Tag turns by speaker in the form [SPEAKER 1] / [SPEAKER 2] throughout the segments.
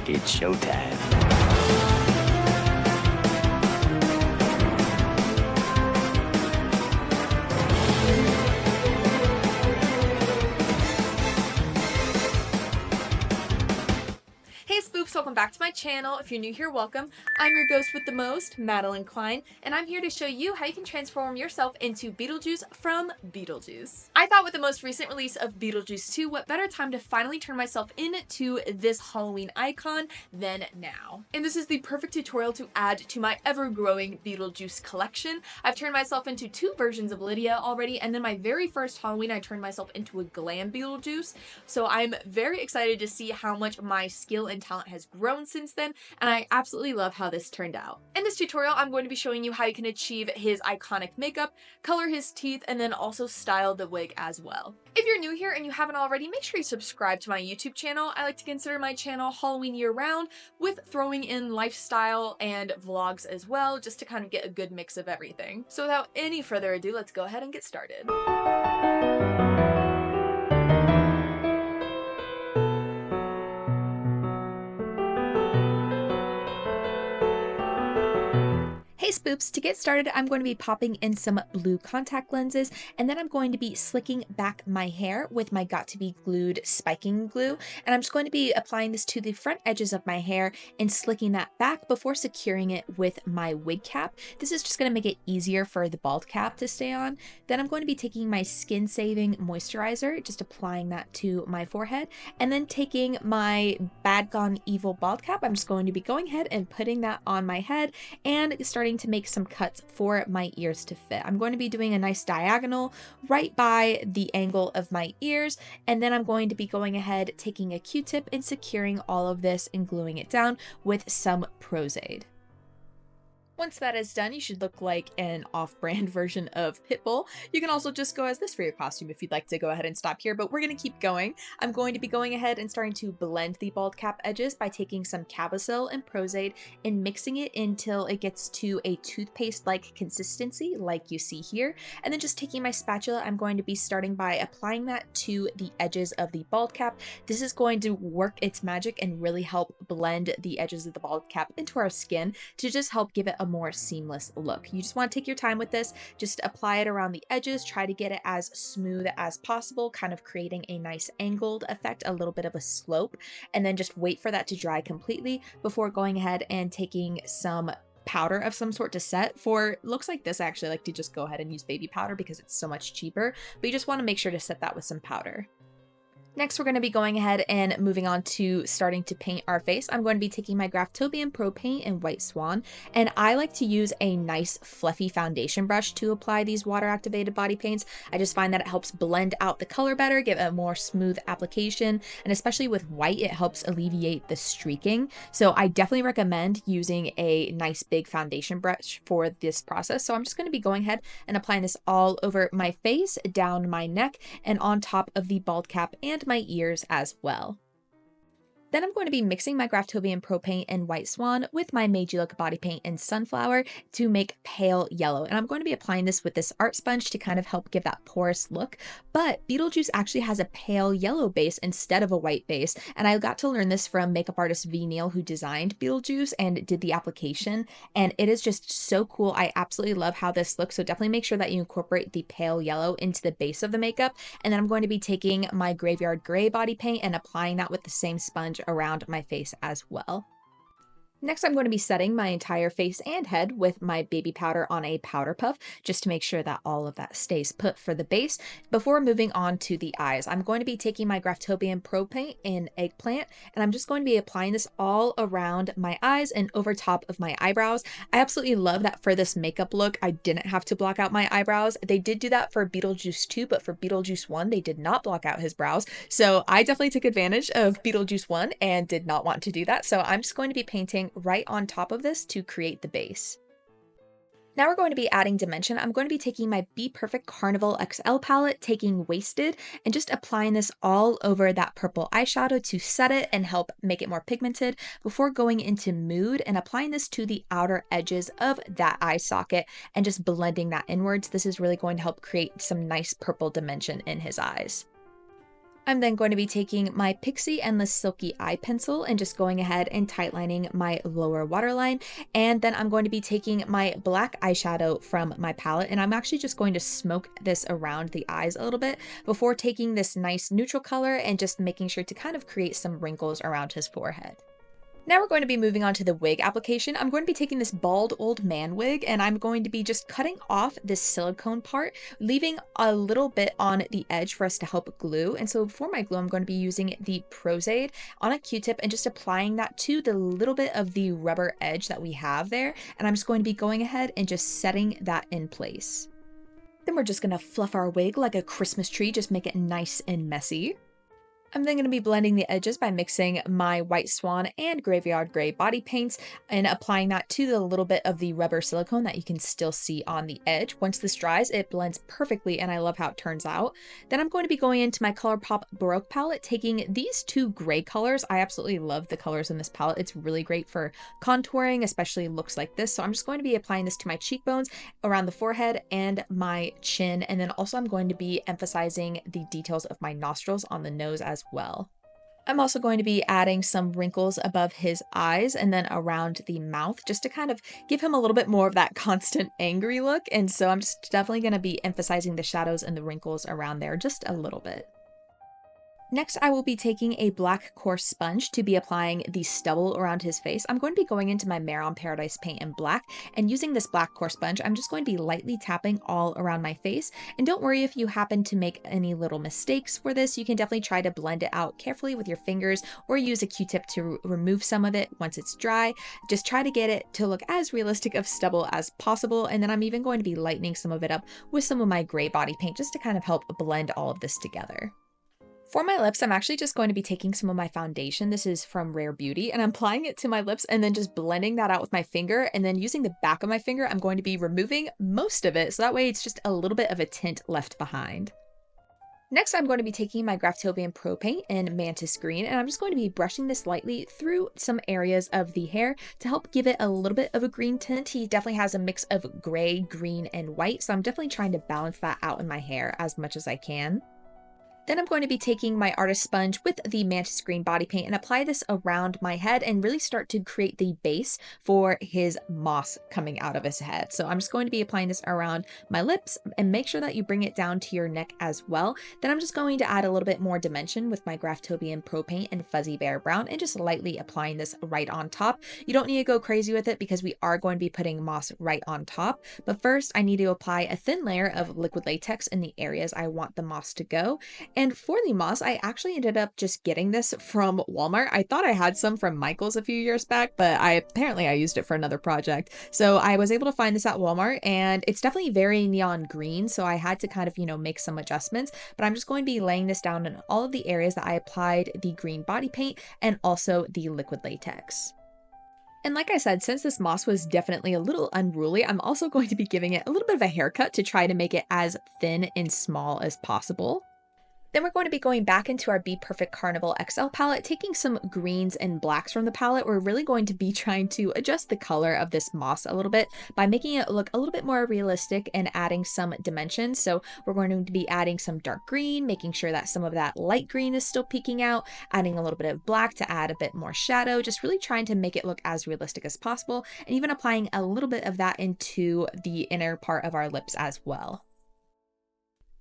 [SPEAKER 1] It's showtime.
[SPEAKER 2] Hey Spoops, welcome back to my channel. If you're new here, welcome. I'm your ghost with the most, Madalyn Cline, and I'm here to show you how you can transform yourself into Beetlejuice from Beetlejuice. I thought with the most recent release of Beetlejuice 2, what better time to finally turn myself into this Halloween icon than now. And this is the perfect tutorial to add to my ever-growing Beetlejuice collection. I've turned myself into 2 versions of Lydia already, and then my very first Halloween I turned myself into a glam Beetlejuice. So I'm very excited to see how much my skill and talent has grown since then, and I absolutely love how this turned out. In this tutorial, I'm going to be showing you how you can achieve his iconic makeup, color his teeth, and then also style the wig as well. If you're new here and you haven't already, make sure you subscribe to my YouTube channel. I like to consider my channel Halloween year-round, with throwing in lifestyle and vlogs as well, just to kind of get a good mix of everything. So without any further ado, let's go ahead and get started. Hey Spoops, to get started, I'm going to be popping in some blue contact lenses, and then I'm going to be slicking back my hair with my got2b spiking glue, and I'm just going to be applying this to the front edges of my hair and slicking that back before securing it with my wig cap. This is just going to make it easier for the bald cap to stay on. Then I'm going to be taking my skin saving moisturizer, just applying that to my forehead, and then taking my Bad Gone Evil bald cap. I'm just going to be going ahead and putting that on my head and starting to make some cuts for my ears to fit. I'm going to be doing a nice diagonal right by the angle of my ears, and then I'm going to be going ahead taking a Q-tip and securing all of this and gluing it down with some Prozade. Once that is done, you should look like an off-brand version of Pitbull. You can also just go as this for your costume if you'd like to go ahead and stop here, but we're going to keep going. I'm going to be going ahead and starting to blend the bald cap edges by taking some Cavasil and Prozade and mixing it until it gets to a toothpaste-like consistency, like you see here. And then just taking my spatula, I'm going to be starting by applying that to the edges of the bald cap. This is going to work its magic and really help blend the edges of the bald cap into our skin to just help give it a more seamless look. You just want to take your time with this, just apply it around the edges, try to get it as smooth as possible, kind of creating a nice angled effect, a little bit of a slope, and then just wait for that to dry completely before going ahead and taking some powder of some sort to set. For looks like this, I actually like to just go ahead and use baby powder because it's so much cheaper, but you just want to make sure to set that with some powder. Next, we're going to be going ahead and moving on to starting to paint our face. I'm going to be taking my Graftobian Pro Paint in White Swan, and I like to use a nice fluffy foundation brush to apply these water-activated body paints. I just find that it helps blend out the color better, give it a more smooth application, and especially with white, it helps alleviate the streaking. So I definitely recommend using a nice big foundation brush for this process. So I'm just going to be going ahead and applying this all over my face, down my neck, and on top of the bald cap and my ears as well. Then I'm going to be mixing my Graftobian Pro Paint in White Swan with my Meiji Look body paint in Sunflower to make pale yellow. And I'm going to be applying this with this art sponge to kind of help give that porous look. But Beetlejuice actually has a pale yellow base instead of a white base. And I got to learn this from makeup artist V. Neil, who designed Beetlejuice and did the application. And it is just so cool. I absolutely love how this looks. So definitely make sure that you incorporate the pale yellow into the base of the makeup. And then I'm going to be taking my Graveyard Gray body paint and applying that with the same sponge around my face as well. Next, I'm going to be setting my entire face and head with my baby powder on a powder puff, just to make sure that all of that stays put for the base. Before moving on to the eyes, I'm going to be taking my Graftobian Pro Paint in Eggplant, and I'm just going to be applying this all around my eyes and over top of my eyebrows. I absolutely love that for this makeup look, I didn't have to block out my eyebrows. They did do that for Beetlejuice 2, but for Beetlejuice 1, they did not block out his brows. So I definitely took advantage of Beetlejuice 1 and did not want to do that. So I'm just going to be painting right on top of this to create the base. Now we're going to be adding dimension. I'm going to be taking my Be Perfect Carnival XL palette, taking Wasted, and just applying this all over that purple eyeshadow to set it and help make it more pigmented before going into Mood and applying this to the outer edges of that eye socket and just blending that inwards. This is really going to help create some nice purple dimension in his eyes. I'm then going to be taking my Pixie Endless Silky Eye Pencil and just going ahead and tightlining my lower waterline. And then I'm going to be taking my black eyeshadow from my palette, and I'm actually just going to smoke this around the eyes a little bit before taking this nice neutral color and just making sure to kind of create some wrinkles around his forehead. Now we're going to be moving on to the wig application. I'm going to be taking this bald old man wig, and I'm going to be just cutting off this silicone part, leaving a little bit on the edge for us to help glue. And so for my glue, I'm going to be using the 𝐼𝐴 on a Q-tip and just applying that to the little bit of the rubber edge that we have there. And I'm just going to be going ahead and just setting that in place. Then we're just going to fluff our wig like a Christmas tree, just make it nice and messy. I'm then going to be blending the edges by mixing my White Swan and Graveyard Gray body paints and applying that to the little bit of the rubber silicone that you can still see on the edge. Once this dries, it blends perfectly and I love how it turns out. Then I'm going to be going into my ColourPop Baroque palette, taking these two gray colors. I absolutely love the colors in this palette. It's really great for contouring, especially looks like this. So I'm just going to be applying this to my cheekbones, around the forehead, and my chin. And then also I'm going to be emphasizing the details of my nostrils on the nose as well. I'm also going to be adding some wrinkles above his eyes and then around the mouth just to kind of give him a little bit more of that constant angry look. And so I'm just definitely going to be emphasizing the shadows and the wrinkles around there just a little bit. Next, I will be taking a black coarse sponge to be applying the stubble around his face. I'm going to be going into my Mare on Paradise paint in black, and using this black coarse sponge, I'm just going to be lightly tapping all around my face. And don't worry if you happen to make any little mistakes for this. You can definitely try to blend it out carefully with your fingers or use a Q-tip to remove some of it once it's dry. Just try to get it to look as realistic of stubble as possible. And then I'm even going to be lightening some of it up with some of my gray body paint just to kind of help blend all of this together. For my lips, I'm actually just going to be taking some of my foundation. This is from Rare Beauty, and I'm applying it to my lips and then just blending that out with my finger. And then using the back of my finger, I'm going to be removing most of it. So that way it's just a little bit of a tint left behind. Next, I'm going to be taking my Graftobian Pro Paint in Mantis Green, and I'm just going to be brushing this lightly through some areas of the hair to help give it a little bit of a green tint. He definitely has a mix of gray, green, and white, so I'm definitely trying to balance that out in my hair as much as I can. Then I'm going to be taking my artist sponge with the Mantis Green body paint and apply this around my head and really start to create the base for his moss coming out of his head. So I'm just going to be applying this around my lips, and make sure that you bring it down to your neck as well. Then I'm just going to add a little bit more dimension with my Graftobian Pro Paint and Fuzzy Bear Brown and just lightly applying this right on top. You don't need to go crazy with it because we are going to be putting moss right on top. But first I need to apply a thin layer of liquid latex in the areas I want the moss to go. And for the moss, I actually ended up just getting this from Walmart. I thought I had some from Michael's a few years back, but apparently I used it for another project. So I was able to find this at Walmart, and it's definitely very neon green. So I had to kind of, make some adjustments, but I'm just going to be laying this down in all of the areas that I applied the green body paint and also the liquid latex. And like I said, since this moss was definitely a little unruly, I'm also going to be giving it a little bit of a haircut to try to make it as thin and small as possible. Then we're going to be going back into our Be Perfect Carnival XL palette, taking some greens and blacks from the palette. We're really going to be trying to adjust the color of this moss a little bit by making it look a little bit more realistic and adding some dimension. So we're going to be adding some dark green, making sure that some of that light green is still peeking out, adding a little bit of black to add a bit more shadow, just really trying to make it look as realistic as possible, and even applying a little bit of that into the inner part of our lips as well.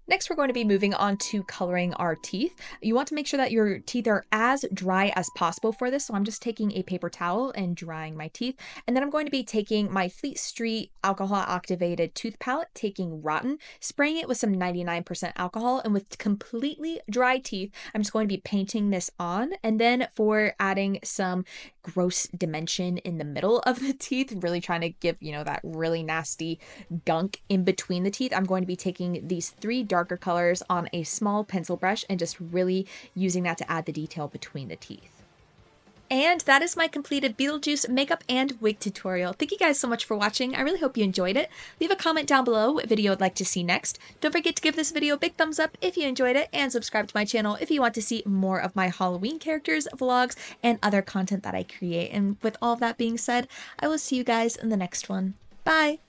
[SPEAKER 2] Next, we're going to be moving on to coloring our teeth. You want to make sure that your teeth are as dry as possible for this. So I'm just taking a paper towel and drying my teeth. And then I'm going to be taking my Fleet Street alcohol activated tooth palette, taking Rotten, spraying it with some 99% alcohol, and with completely dry teeth, I'm just going to be painting this on. And then for adding some gross dimension in the middle of the teeth, really trying to give, that really nasty gunk in between the teeth, I'm going to be taking these three darker colors on a small pencil brush and just really using that to add the detail between the teeth. And that is my completed Beetlejuice makeup and wig tutorial. Thank you guys so much for watching. I really hope you enjoyed it. Leave a comment down below what video you'd like to see next. Don't forget to give this video a big thumbs up if you enjoyed it, and subscribe to my channel if you want to see more of my Halloween characters, vlogs, and other content that I create. And with all of that being said, I will see you guys in the next one. Bye!